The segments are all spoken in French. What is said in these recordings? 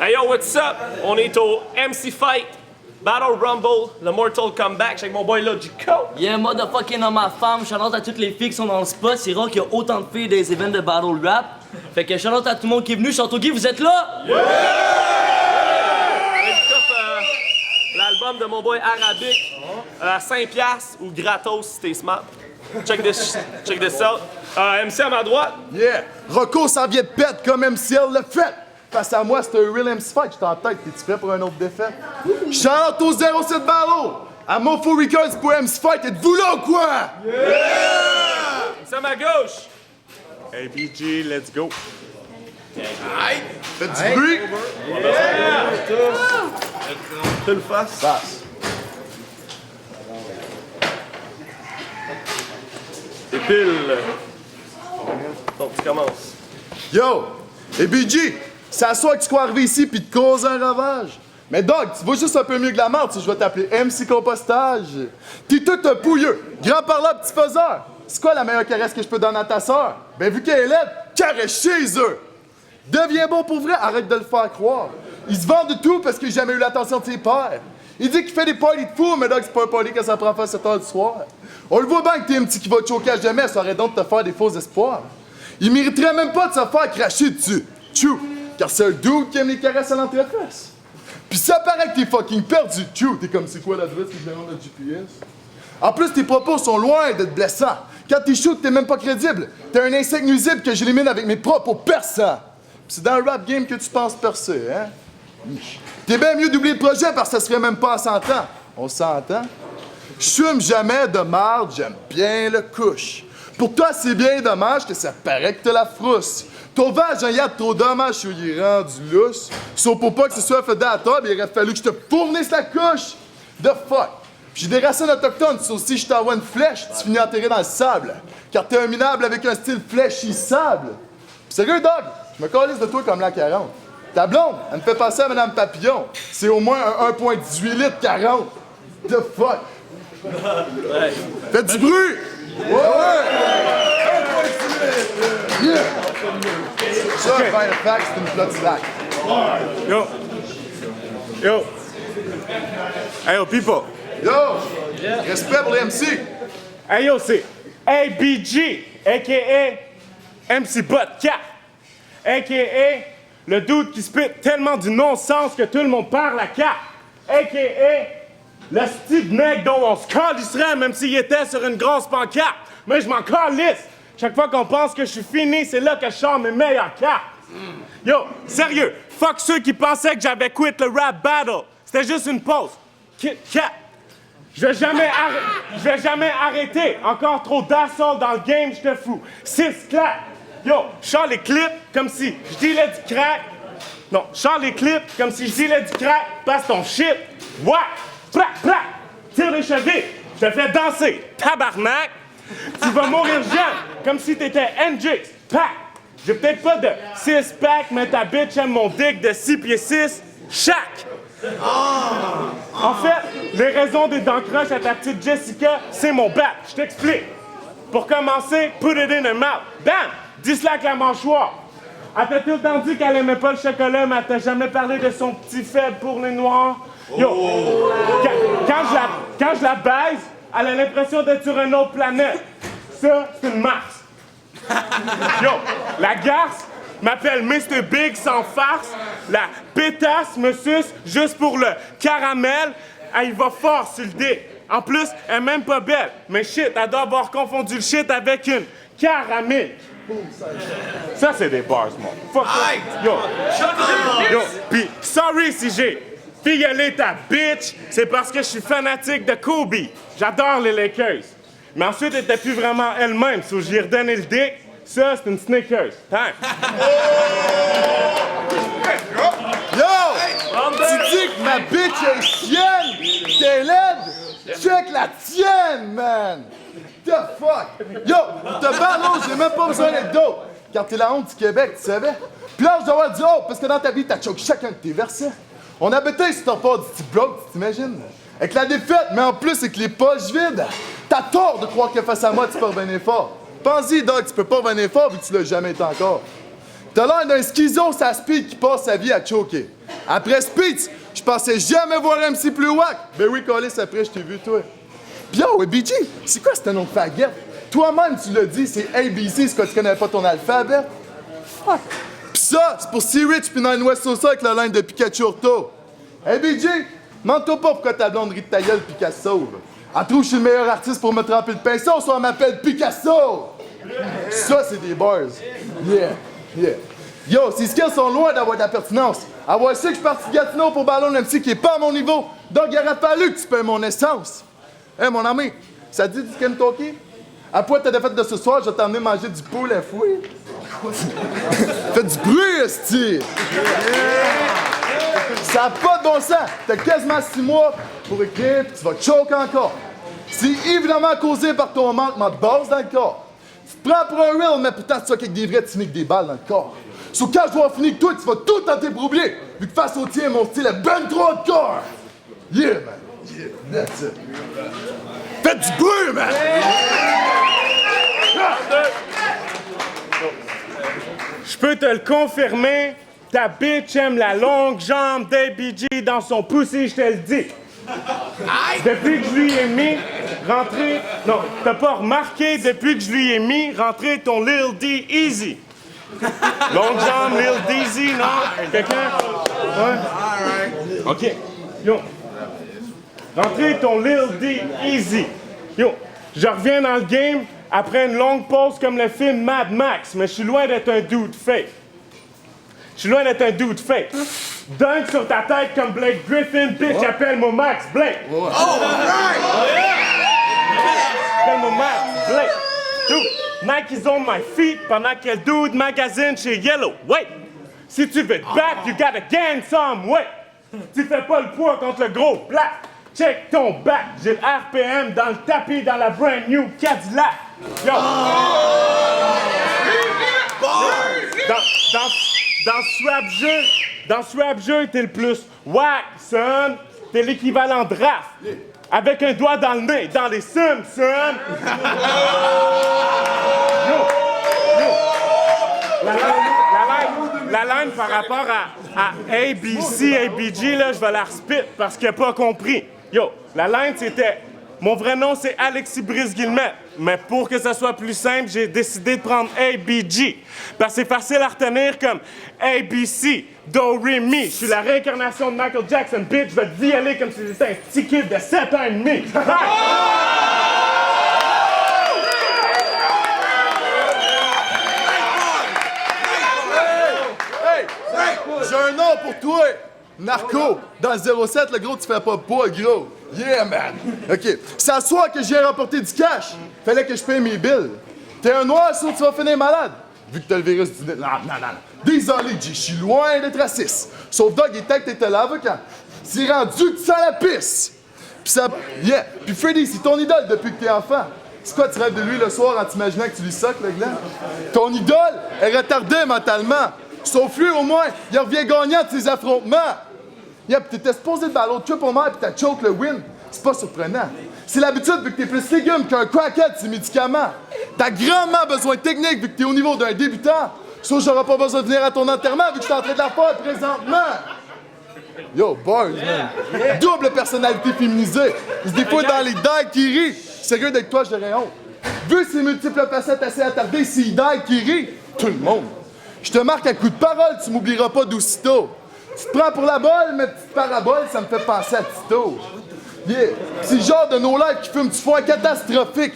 Hey yo, what's up? On est au MC Fight Battle Rumble, le Mortal Comeback, avec mon boy Logico. Yeah, motherfucking dans ma femme, shout-out à toutes les filles qui sont dans le spot. C'est rare qu'il y a autant de filles des événements de battle rap. Fait que shout-out à tout le monde qui est venu. Château-Guy, vous êtes là? Yeah! L'album de mon boy Arabic à 5$ ou gratos si t'es smart. Check this out. MC à ma droite. Yeah! Rocco s'en vient de pète comme MCL le fait! Face à moi, c'est un real MC Fight, j'étais en tête. T'es-tu prêt pour un autre défaite? Shout-out au 07 Battle! À Mofo Records pour MC Fight, êtes-vous là ou quoi? Yeah! MC à ma gauche. Hey BG, let's go! Aïe! Faites du bruit! Yeah! Tu le fasses? Passe. Et pile. Donc tu commences. Yo! Et BG! C'est à soi que tu crois arriver ici pis te causer un ravage. Mais Dog, tu vas juste un peu mieux que la merde si je vais t'appeler MC Compostage. T'es tout un pouilleux, grand parleur, petit faiseur. C'est quoi la meilleure caresse que je peux donner à ta sœur? Ben vu qu'elle est laide, caresse chez eux. Deviens bon pour vrai, arrête de le faire croire. Il se vend de tout parce qu'il n'a jamais eu l'attention de ses pères. Il dit qu'il fait des parties de fou, mais Dog, c'est pas un party que ça prend faire 7 heures du soir. On le voit bien que t'es un petit qui va te choquer à jamais, ça arrête donc de te faire des faux espoirs. Il mériterait même pas de se faire cracher dessus. Tchou! Car c'est un dude qui aime les caresses à l'entrefesse. Pis ça paraît que t'es fucking perdu, tchou! T'es comme c'est quoi l'adresse que je demande le GPS? En plus, tes propos sont loin d'être blessants. Quand t'es shoot, t'es même pas crédible. T'es un insecte nuisible que j'élimine avec mes propos perçants. Pis c'est dans le rap game que tu penses percer, hein? T'es bien mieux d'oublier le projet parce que ça serait même pas en 100 ans. On s'entend? J'fume jamais de marde, j'aime bien le couche. Pour toi, c'est bien dommage que ça paraît que t'as la frousse. Ton vage, un yard trop dommage si il est rendu lousse. Sauf pour pas que ce soit fait à table, il aurait fallu que je te fournisse la couche. The fuck? J'ai des racines autochtones, sauf si je t'envoie une flèche, tu finis enterré dans le sable. Car t'es un minable avec un style fléchissable. Pis sérieux, Dog, je me calisse de toi comme l'an 40. Ta blonde, elle me fait passer à Madame Papillon. C'est au moins un 1,18 litres 40. The fuck? Ouais. Faites du bruit! Ouais! Yeah! Ça, okay. By the fact, c'est une flotte slack. Yo! Yo! Hey yo, people! Yo! Yeah. Respect pour les MC! Hey yo, c'est ABG, a.k.a. MC Botcat, a.k.a. le dude qui spit tellement du non-sens que tout le monde perd la carte, a.k.a. le style mec dont on se calisserait même s'il était sur une grosse pancarte. Mais je m'en calisse! Chaque fois qu'on pense que je suis fini, c'est là que je sors mes meilleures cartes. Yo, sérieux, fuck ceux qui pensaient que j'avais quit le rap battle. C'était juste une pause. Kit Kat. Je vais jamais arrêter. Encore trop d'assaut dans le game, je te fous. 6 claques. Yo, je sors les clips comme si je dealais du crack. Non, je sors les clips comme si je dealais du crack. Passe ton shit. Whack. Plac, plac. Tire les chevilles. Je te fais danser. Tabarnak. Tu vas mourir jeune, comme si t'étais NJ. Pack. J'ai peut-être pas de 6-pack, mais ta bitch aime mon dick de 6 pieds 6 chaque. En fait, les raisons des dents croches à ta petite Jessica, c'est mon bat. Je t'explique. Pour commencer, put it in her mouth. Bam! Dislike la mâchoire. Elle t'a tout le temps dit qu'elle aimait pas le chocolat, mais elle t'a jamais parlé de son petit faible pour les noirs. Yo, quand je la baise, elle a l'impression d'être sur une autre planète. Ça, c'est une Mars. Yo, la garce m'appelle Mr. Big sans farce. La pétasse me suce juste pour le caramel. Elle va fort sur le dick. En plus, elle est même pas belle. Mais shit, elle doit avoir confondu le shit avec une caramel. Ça, c'est des bars, moi. Fuck that. Yo, pis sorry si j'ai fiolé ta bitch, c'est parce que je suis fanatique de Kobe. J'adore les Lakers. Mais ensuite, elle était plus vraiment elle-même, so j'y ai redonné le dick. Ça, c'est une Snickers. Time. Yo! Tu dis que ma bitch est chienne! T'es laide! Check la tienne, man! The fuck? Yo! Pour te battre, j'ai même pas besoin d'être d'autre! Quand t'es la honte du Québec, tu savais? Puis là, je dois avoir dit oh, parce que dans ta vie, t'as choqué chacun de tes versets. On habitait sur ton port du petit broke, tu t'imagines? Avec la défaite, mais en plus avec les poches vides. T'as tort de croire que face à moi, tu peux revenir fort. Pense-y, Doc, tu peux pas revenir fort vu que tu l'as jamais été encore. T'as l'air d'un schizo, sa speed qui passe sa vie à choquer. Après speed, je pensais jamais voir MC plus wack. Ben oui, Callis, après, je t'ai vu, toi. Pis yo, BG, c'est quoi ce nom de faguette? Toi-même, tu l'as dit, c'est ABC, c'est que tu connais pas ton alphabet. Fuck. Pis ça, c'est pour C-Rich pis Nine West Sosa avec la ligne de Pikachu Orto. Hey, BG, demande-toi pas pourquoi ta blonde rit de ta gueule pis qu'elle se sauve. Elle trouve que je suis le meilleur artiste pour me tremper le pinceau, soit elle m'appelle Picasso! Ça, c'est des bars. Yeah. Yo, ces skills sont loin d'avoir de la pertinence. Avoir su que je suis parti de Gatineau pour ballon MC qui est pas à mon niveau, donc il aurait fallu que tu payes mon essence. Hey, mon ami, ça te dit du Kentucky? Après ta défaite de ce soir, je vais t'emmener manger du poulet fouille. Fais du bruit, esti! Ça n'a pas de bon sens! T'as quasiment 6 mois pour écrire, pis tu vas te choquer encore. C'est évidemment causé par ton manquement de base dans le corps. Tu te prends pour un real, mais pourtant tu sois avec des vrais avec des balles dans le corps. Sauf quand je vais en finir que toi, tu vas tout tenter pour oublier, vu que face au tien, mon style est ben trop de corps! Yeah, man! Yeah, that's it! Faites du bruit, man! Je peux te le confirmer, ta bitch aime la longue jambe d'ABG dans son pussy, je te le dis. Depuis que je lui ai mis rentrer... Non, t'as pas remarqué, depuis que je lui ai mis rentrer ton Lil D Easy. Longue jambe, Lil Deezy, non? Quelqu'un? Ouais? OK. Yo. Rentrer ton Lil D Easy. Yo, je reviens dans le game après une longue pause comme le film Mad Max, mais je suis loin d'être un dude fake. Dunk sur ta tête comme Blake Griffin, bitch, appelle-moi Max Blake. Appelle-moi Max Blake. Dude, Nike's on my feet pendant que le dude magazine chez Yellow. Wait! Si tu veux te battre, you gotta gain some weight. Tu fais pas le poids contre le gros black. Check ton back. J'ai le RPM dans le tapis dans la brand new Cadillac. Yo! Dans ce rap jeu, t'es le plus whack, son. T'es l'équivalent de draft. Avec un doigt dans le nez, dans les Sims, son. La line par rapport à ABC, ABG, là, je vais la respit parce qu'il n'a pas compris. Yo, la line, c'était... Mon vrai nom, c'est Alexis Brice-Guillemette. Mais pour que ça soit plus simple, j'ai décidé de prendre ABG. Parce que c'est facile à retenir comme ABC, Do, Re, Mi. Je suis la réincarnation de Michael Jackson, bitch. Je vais te violer comme si j'étais un petit kid de 7 ans et demi. J'ai un nom pour toi! Narco! Dans le 07, le gros, tu fais pas de poids, gros! Yeah, man! OK. C'est à soir que je viens rapporter du cash. Fallait que je paye mes bills. T'es un noir, sinon tu vas finir malade. Vu que t'as le virus du... Non. Désolé, G, je suis loin d'être raciste. Sauf Doug, il était que t'étais là quand c'est rendu que tu sens la pisse. Pis ça... Yeah! Pis Freddy, c'est ton idole depuis que t'es enfant. C'est quoi, tu rêves de lui le soir en t'imaginant que tu lui socques, le gland? Ton idole est retardée mentalement. Sauf lui, au moins, il revient gagnant de ses affrontements. Yeah, pis t'étais supposé de battre l'autre triple mile pis t'as choke le win. C'est pas surprenant. C'est l'habitude vu que t'es plus légumes qu'un crackhead, ces médicaments. T'as grandement besoin de technique vu que t'es au niveau d'un débutant. Sauf que j'aurai pas besoin de venir à ton enterrement vu que je suis en train de la faire présentement. Yo, boys, man. Double personnalité féminisée. Il se défoule dans les dagues qui rient. Sérieux d'être toi, j'aurais honte. Vu ses multiples facettes assez attardées, c'est dagues qui rient. Tout le monde. Je te marque à coup de parole, tu m'oublieras pas d'aussitôt. Tu te prends pour la bolle, mais petite parabole, ça me fait penser à Tito. Yeah. C'est le genre de no life qui fume du foin catastrophique.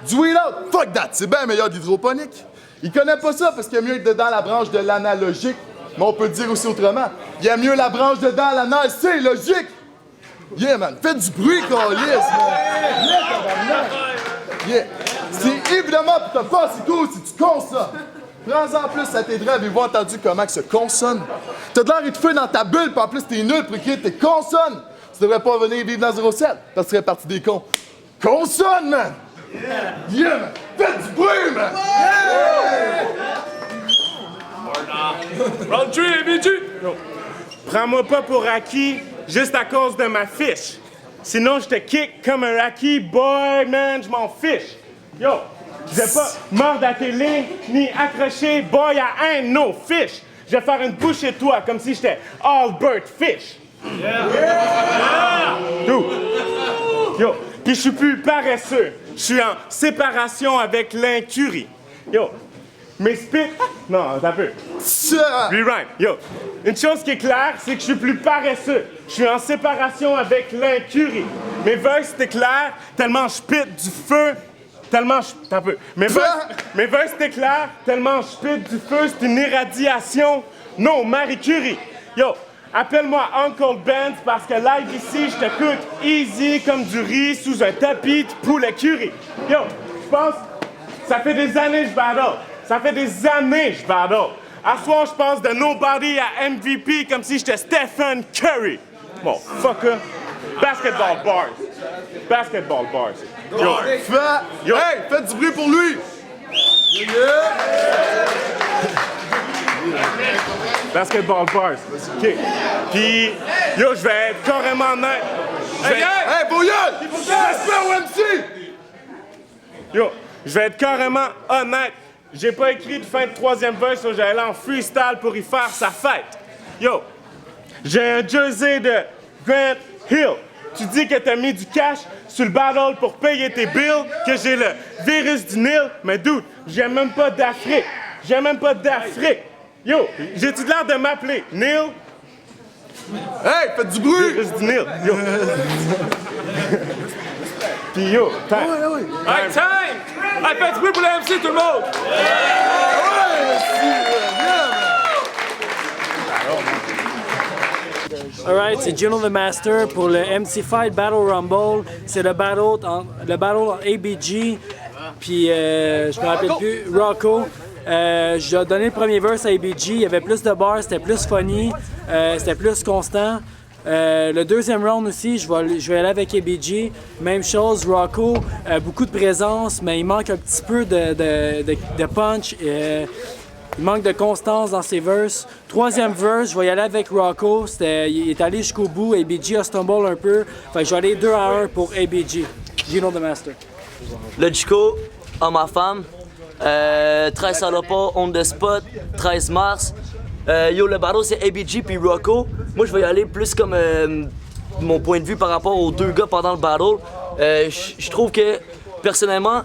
Du weed out, fuck that, c'est bien meilleur d'hydroponique. Il connaît pas ça parce qu'il aime mieux être dedans la branche de l'analogique. Mais on peut le dire aussi autrement. Il aime mieux la branche dedans l'anal, c'est logique. Yeah, man, faites du bruit, câlisse, man. Yeah, tabarnak. Yeah. C'est évidemment pour te faire, c'est cool si tu consommes. Prends-en plus, ça t'aiderait. Avez-vous entendu comment que se consonne? T'as de l'air étouffé dans ta bulle, pis en plus t'es nul pour écrire tes consonnes. Tu devrais pas venir vivre dans 07, parce que tu serais partie des cons. Consonne, man! Yeah, man! Faites du bruit, man! Round 3, ABG! Prends-moi pas pour acquis juste à cause de ma fiche. Sinon, je te kick comme un acquis, boy, man, je m'en fiche. Yo, je vais pas mordre à tes lignes ni accrocher, boy, à un no fish. Je vais faire une bouche chez toi comme si j'étais Albert Fish. Dude. Yo, pis je suis plus paresseux. Je suis en séparation avec l'incurie. Yo, mes spits... Non, t'as peu. Ça! Rewind. Yo, une chose qui est claire, c'est que je suis plus paresseux. Je suis en séparation avec l'incurie. Mes verses, c'était clair, tellement je pite du feu, tellement je... T'as peu. Mes verses, c'était clair, tellement je pite du feu, c'est une irradiation. Non, Marie Curie. Yo, appelle-moi Uncle Ben parce que live ici, je te coûte easy comme du riz sous un tapis de poulet curry. Yo, je pense, ça fait des années que je battle. Ça fait des années que je battle. À soir, je passe de nobody à MVP comme si j'étais Stephen Curry. Bon, fucker. Basketball bars. Basketball bars. Yo. Yo. Hey, faites du bruit pour lui! Basketball bars. OK. Puis, yo, je vais être carrément net. Hey, Bouillon! Respect au MC! Yo, je vais être carrément honnête. J'ai pas écrit de fin de troisième verse, so j'allais en freestyle pour y faire sa fête. Yo, j'ai un jersey de Grant Hill. Tu dis que t'as mis du cash sur le battle pour payer tes bills, que j'ai le virus du Nil, mais dude, j'ai même pas d'Afrique. J'ai même pas d'Afrique. Yo, j'ai-tu l'air de m'appeler Neil? Hey, faites du bruit! Virus du Nil. Yo. Puis yo, time. Hey, time! Hey, faites du bruit pour le MC, tout le monde! Alright, c'est Juno the Master pour le MC Fight Battle Rumble. C'est le battle entre ABG puis je me rappelle plus, Rocco. J'ai donné le premier verse à ABG, il y avait plus de bars, c'était plus funny, c'était plus constant. Le deuxième round aussi, je vais aller avec ABG. Même chose, Rocco, beaucoup de présence, mais il manque un petit peu de punch. Il manque de constance dans ses verses. Troisième verse, je vais y aller avec Rocco. Il est allé jusqu'au bout. ABG a stumble un peu. Fait que je vais aller 2 à 1 pour ABG. Gino the Master. Le Chico, homme à femme. 13 Salopard, on the spot, 13 mars. Yo, le battle c'est ABG puis Rocco. Moi, je vais y aller plus comme mon point de vue par rapport aux deux gars pendant le battle. Je trouve que, personnellement,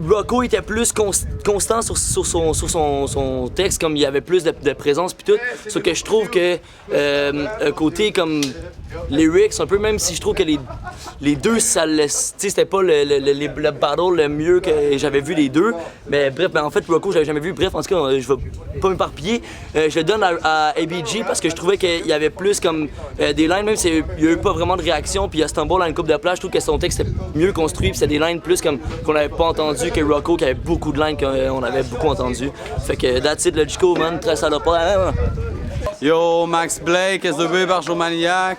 Rocco était plus constant sur son texte, comme il y avait plus de présence puis tout. Sauf que je trouve que un côté comme lyrics, un peu, même si je trouve que les deux, ça laisse, c'était pas le battle le mieux que j'avais vu les deux. Mais bref, en fait, Rocco, j'avais jamais vu. Bref, en tout cas, je vais pas m'éparpiller. Je le donne à ABG parce que je trouvais qu'il y avait plus comme des lines, même s'il n'y a eu pas vraiment de réaction. Puis à Stumble, à une coupe de plage, je trouve que son texte était mieux construit. Puis c'était des lines plus comme qu'on n'avait pas entendu que Rocco, qui avait beaucoup de lines qu'on avait beaucoup entendu. Fait que that's it, le Chico, man, très salopard. Yo, Max Blake, SW Barjomaniac.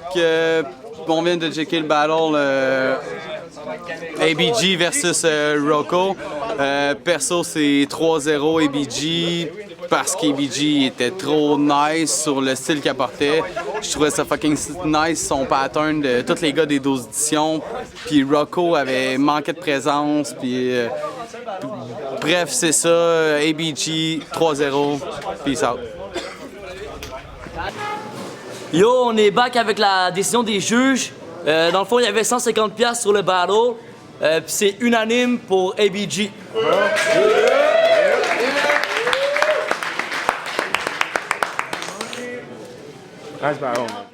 On vient de checker le battle ABG versus Rocco. Perso, c'est 3-0 ABG parce qu'ABG était trop nice sur le style qu'il apportait. Je trouvais ça fucking nice, son pattern de tous les gars des 12 éditions. Puis Rocco avait manqué de présence. Puis bref, c'est ça. ABG 3-0. Peace out. Yo, on est back avec la décision des juges. Dans le fond, il y avait 150$ sur le battle. Puis c'est unanime pour ABG. Nice battle, man.